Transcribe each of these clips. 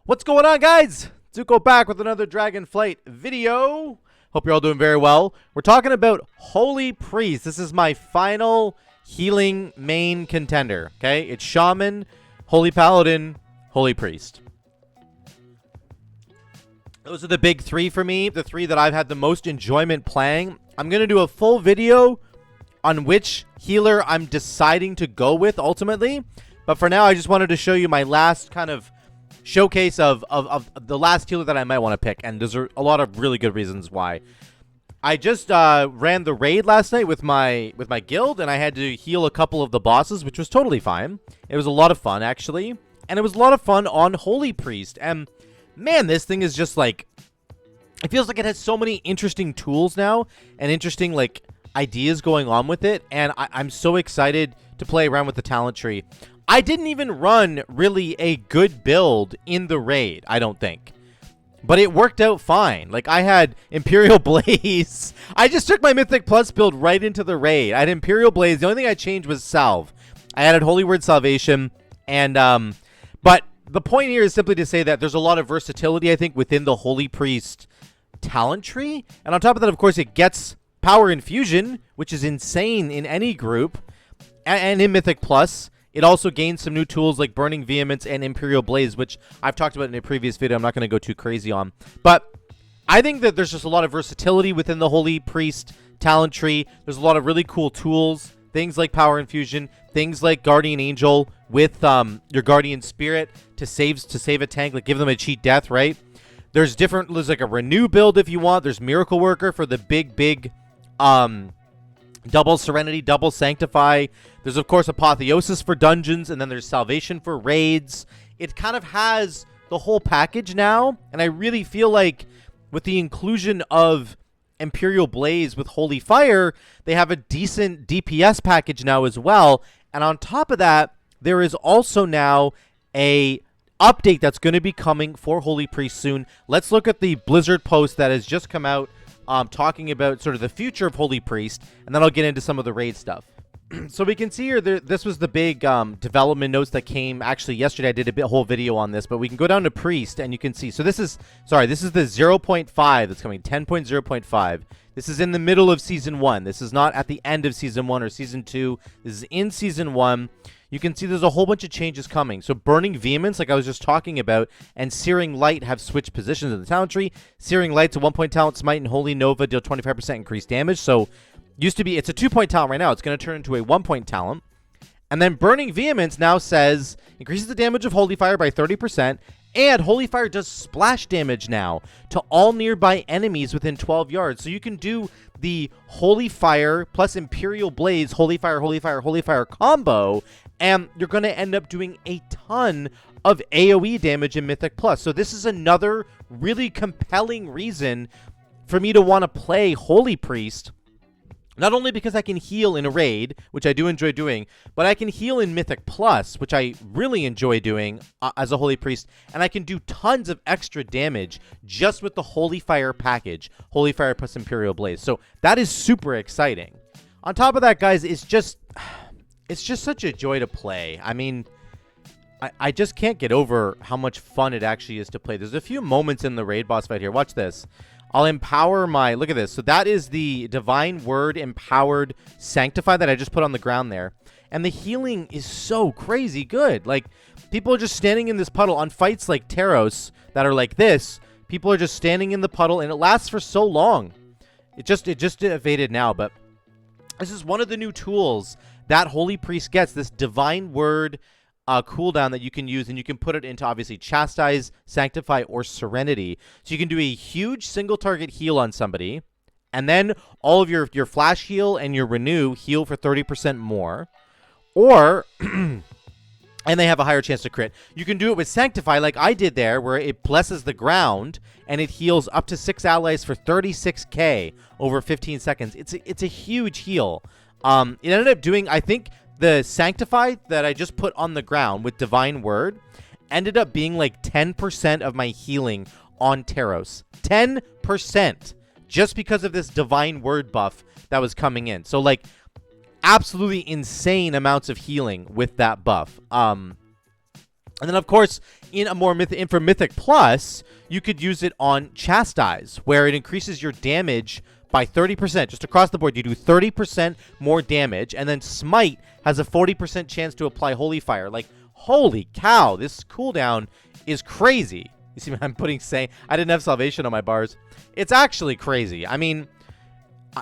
What's going on, guys? Zuko back with another Dragonflight video. Hope you're all doing very well. We're talking about Holy Priest. This is my final healing main contender, okay? It's Shaman, Holy Paladin, Holy Priest. Those are the big three for me, the three that I've had the most enjoyment playing. I'm going to do a full video on which healer I'm deciding to go with ultimately. But for now, I just wanted to show you my last kind of showcase of the last healer that I might want to pick, and there's a lot of really good reasons why. I just ran the raid last night with my guild, and I had to heal a couple of the bosses, which was totally fine. It was a lot of fun, actually, and it was a lot of fun on Holy Priest. And man, this thing is just like, it feels like it has so many interesting tools now and interesting like ideas going on with it, and I'm so excited to play around with the talent tree. I didn't even run really a good build in the raid, I don't think. But it worked out fine. Like, I had Imperial Blaze. I just took my Mythic Plus build right into the raid. I had Imperial Blaze. The only thing I changed was Salve. I added Holy Word Salvation. And, but the point here is simply to say that there's a lot of versatility, I think, within the Holy Priest talent tree. And on top of that, of course, it gets Power Infusion, which is insane in any group. And in Mythic Plus, it also gains some new tools like Burning Vehemence and Imperial Blaze, which I've talked about in a previous video. I'm not going to go too crazy on. But I think that there's just a lot of versatility within the Holy Priest talent tree. There's a lot of really cool tools, things like Power Infusion, things like Guardian Angel with your Guardian Spirit to save a tank, like give them a cheat death, right? There's like a Renew build if you want. There's Miracle Worker for the big double Serenity, double Sanctify. There's, of course, Apotheosis for dungeons, and then there's Salvation for raids. It kind of has the whole package now, and I really feel like with the inclusion of Imperial Blaze with Holy Fire, they have a decent DPS package now as well. And on top of that, there is also now a update that's going to be coming for Holy Priest soon. Let's look at the Blizzard post that has just come out talking about sort of the future of Holy Priest, and then I'll get into some of the raid stuff. So we can see here, this was the big development notes that came actually yesterday. I did a whole video on this, but we can go down to Priest, and you can see. So this is the 0.5 that's coming, 10.0.5. This is in the middle of Season 1. This is not at the end of Season 1 or Season 2. This is in Season 1. You can see there's a whole bunch of changes coming. So Burning Vehemence, like I was just talking about, and Searing Light have switched positions in the talent tree. Searing Light's a 1-point talent, Smite and Holy Nova deal 25% increased damage. So used to be, it's a 2-point talent right now. It's going to turn into a 1-point talent. And then Burning Vehemence now says increases the damage of Holy Fire by 30%. And Holy Fire does splash damage now to all nearby enemies within 12 yards. So you can do the Holy Fire plus Imperial Blaze, Holy Fire, Holy Fire, Holy Fire combo, and you're going to end up doing a ton of AoE damage in Mythic Plus. So this is another really compelling reason for me to want to play Holy Priest. Not only because I can heal in a raid, which I do enjoy doing, but I can heal in Mythic Plus, which I really enjoy doing as a Holy Priest, and I can do tons of extra damage just with the Holy Fire package, Holy Fire plus Imperial Blaze. So that is super exciting. On top of that, guys, it's just such a joy to play. I mean, I just can't get over how much fun it actually is to play. There's a few moments in the raid boss fight here. Watch this. I'll empower my, look at this. So that is the Divine Word Empowered Sanctify that I just put on the ground there. And the healing is so crazy good. Like, people are just standing in this puddle on fights like Taros that are like this. People are just standing in the puddle, and it lasts for so long. It just evaded now, but this is one of the new tools that Holy Priest gets, this Divine Word cooldown that you can use, and you can put it into obviously Chastise, Sanctify, or Serenity. So you can do a huge single target heal on somebody, and then all of your flash heal and your renew heal for 30% more, or and they have a higher chance to crit. You can do it with Sanctify like I did there, where it blesses the ground and it heals up to 6 allies for 36k over 15 seconds. It's a huge heal. It ended up doing, I think, the Sanctify that I just put on the ground with Divine Word ended up being like 10% of my healing on Taros. 10%. Just because of this Divine Word buff that was coming in. So, like, absolutely insane amounts of healing with that buff. And then, of course, in a more for Mythic Plus, you could use it on Chastise, where it increases your damage by 30%. Just across the board, you do 30% more damage. And then Smite has a 40% chance to apply Holy Fire. Like, holy cow, this cooldown is crazy. You see, I'm putting saying I didn't have Salvation on my bars. It's actually crazy. I mean,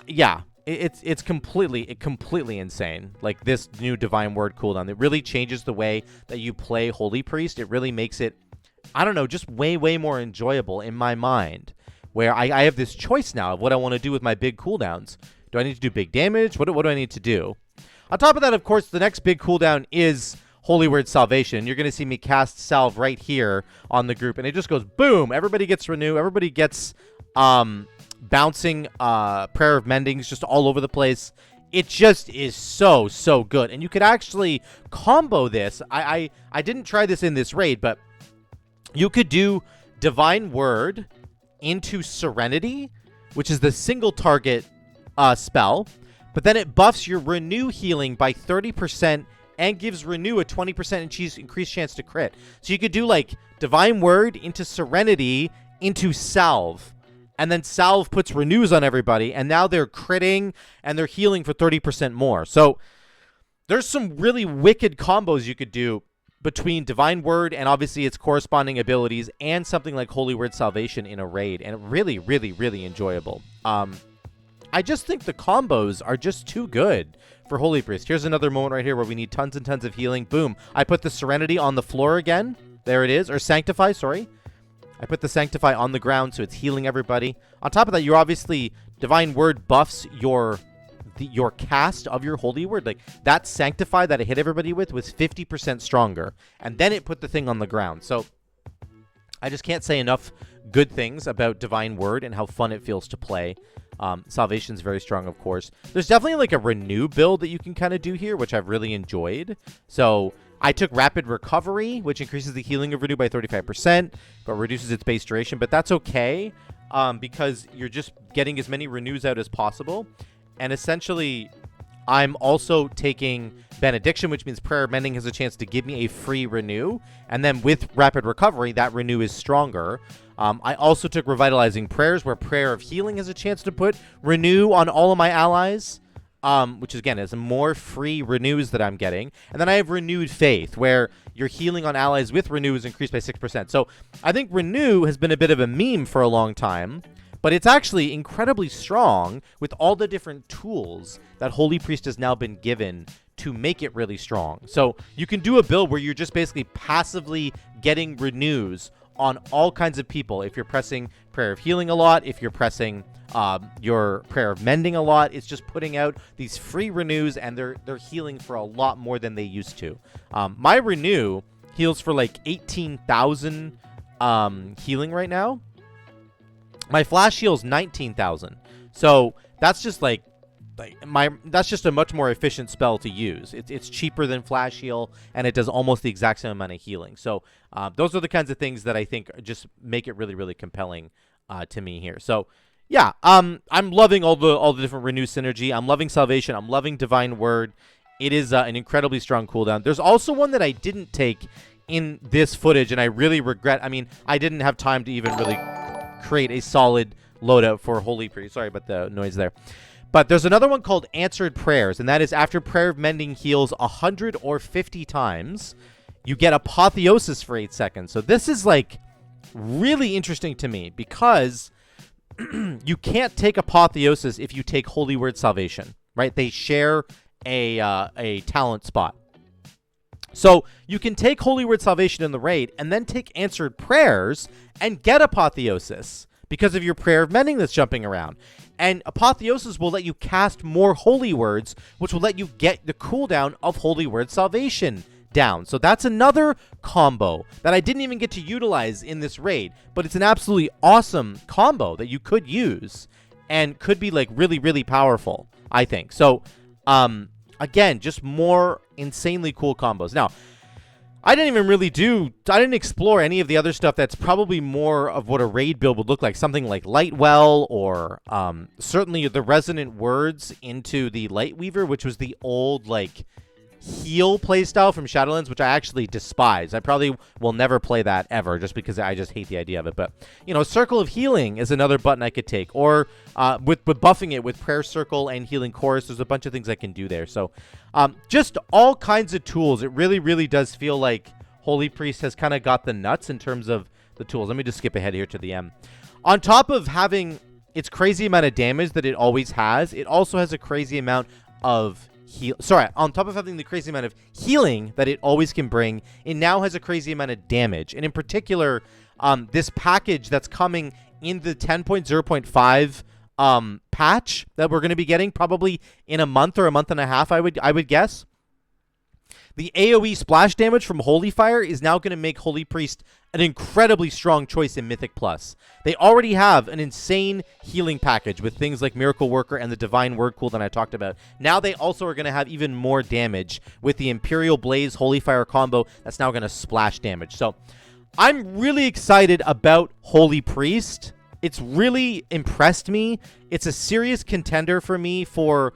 yeah. It's completely insane. Like, this new Divine Word cooldown, it really changes the way that you play Holy Priest. It really makes it, I don't know, just way more enjoyable in my mind, where I have this choice now of what I want to do with my big cooldowns. Do I need to do big damage? What do I need to do? On top of that, of course, the next big cooldown is Holy Word Salvation. You're going to see me cast Salve right here on the group, and it just goes boom. Everybody gets Renew. Everybody gets bouncing Prayer of Mendings just all over the place. It just is so good. And you could actually combo this. I didn't try this in this raid, but you could do Divine Word into Serenity, which is the single target spell, but then it buffs your Renew healing by 30% and gives Renew a 20% increased chance to crit. So you could do like Divine Word into Serenity into Salve. And then Salve puts Renews on everybody, and now they're critting and they're healing for 30% more. So there's some really wicked combos you could do between Divine Word and obviously its corresponding abilities and something like Holy Word Salvation in a raid. And really enjoyable. I just think the combos are just too good for Holy Priest. Here's another moment right here where we need tons and tons of healing. Boom. I put the Serenity on the floor again. There it is. Or Sanctify, sorry. I put the Sanctify on the ground, so it's healing everybody. On top of that, you're obviously Divine Word buffs your cast of your Holy Word. Like, that Sanctify that it hit everybody with was 50% stronger. And then it put the thing on the ground. So I just can't say enough good things about Divine Word and how fun it feels to play. Salvation's very strong, of course. There's definitely like a Renew build that you can kind of do here, which I've really enjoyed. So I took Rapid Recovery, which increases the healing of Renew by 35%, but reduces its base duration. But that's okay, because you're just getting as many Renews out as possible. And essentially, I'm also taking Benediction, which means Prayer of Mending has a chance to give me a free Renew. And then with Rapid Recovery, that Renew is stronger. I also took Revitalizing Prayers, where Prayer of Healing has a chance to put Renew on all of my allies. Which again is more free Renews that I'm getting. And then I have Renewed Faith, where your healing on allies with Renew is increased by 6%. So I think Renew has been a bit of a meme for a long time, but it's actually incredibly strong with all the different tools that Holy Priest has now been given to make it really strong. So you can do a build where you're just basically passively getting Renews on all kinds of people. If you're pressing Prayer of Healing a lot, if you're pressing your Prayer of Mending a lot, it's just putting out these free Renews, and they're healing for a lot more than they used to. My Renew heals for like 18,000 healing right now. My Flash heals 19,000. So that's just that's just a much more efficient spell to use. It's cheaper than Flash Heal, and it does almost the exact same amount of healing. So those are the kinds of things that I think just make it really compelling to me here. So yeah, I'm loving all the different Renew synergy. I'm loving Salvation. I'm loving Divine Word. It is an incredibly strong cooldown. There's also one that I didn't take in this footage, and I really regret. I mean, I didn't have time to even really create a solid loadout for Holy Priest. Sorry about the noise there. But there's another one called Answered Prayers, and that is after Prayer of Mending heals 100 or 50 times, you get Apotheosis for 8 seconds. So this is like really interesting to me because you can't take Apotheosis if you take Holy Word Salvation, right? They share a talent spot. So you can take Holy Word Salvation in the raid and then take Answered Prayers and get Apotheosis because of your Prayer of Mending that's jumping around. And Apotheosis will let you cast more Holy Words, which will let you get the cooldown of Holy Word Salvation down. So that's another combo that I didn't even get to utilize in this raid, but it's an absolutely awesome combo that you could use and could be like really powerful, I think. So again, just more insanely cool combos. Now, I didn't explore any of the other stuff that's probably more of what a raid build would look like. Something like Lightwell, or certainly the Resonant Words into the Lightweaver, which was the old, like, heal playstyle from Shadowlands, which I actually despise. I probably will never play that ever just because I just hate the idea of it. But, you know, Circle of Healing is another button I could take. Or with buffing it with Prayer Circle and Healing Chorus, there's a bunch of things I can do there. So just all kinds of tools. It really, really does feel like Holy Priest has kind of got the nuts in terms of the tools. Let me just skip ahead here to the M. On top of having its crazy amount of damage that it always has, it also has a crazy amount of on top of having the crazy amount of healing that it always can bring, it now has a crazy amount of damage. And in particular, this package that's coming in the 10.0.5 patch that we're going to be getting probably in a month or a month and a half, I would guess. The AoE splash damage from Holy Fire is now going to make Holy Priest an incredibly strong choice in Mythic Plus. They already have an insane healing package with things like Miracle Worker and the Divine Word cooldown that I talked about. Now they also are going to have even more damage with the Imperial Blaze Holy Fire combo that's now going to splash damage. So I'm really excited about Holy Priest. It's really impressed me. It's a serious contender for me for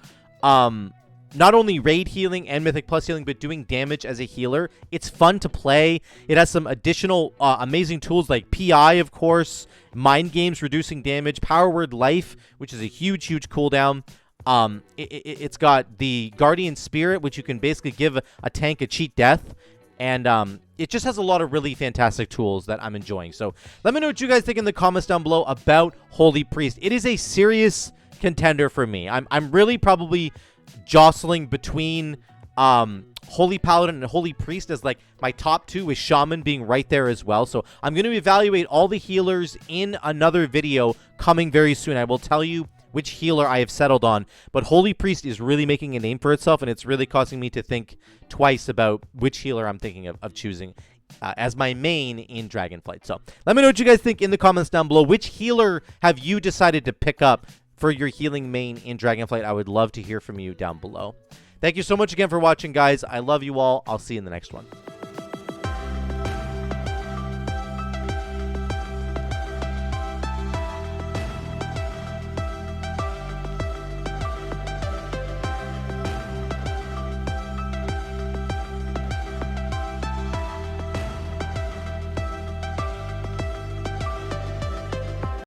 not only raid healing and Mythic Plus healing, but doing damage as a healer. It's fun to play. It has some additional amazing tools like PI, of course, Mind Games, reducing damage, Power Word Life, which is a huge, huge cooldown. It's got the Guardian Spirit, which you can basically give a tank a cheat death. And it just has a lot of really fantastic tools that I'm enjoying. So let me know what you guys think in the comments down below about Holy Priest. It is a serious contender for me. I'm really probably jostling between Holy Paladin and Holy Priest as like my top two, with Shaman being right there as well. So I'm going to evaluate all the healers in another video coming very soon. I will tell you which healer I have settled on, but Holy Priest is really making a name for itself, and it's really causing me to think twice about which healer I'm thinking of choosing as my main in Dragonflight. So let me know what you guys think in the comments down below. Which healer have you decided to pick up for your healing main in Dragonflight? I would love to hear from you down below. Thank you so much again for watching, guys. I love you all. I'll see you in the next one.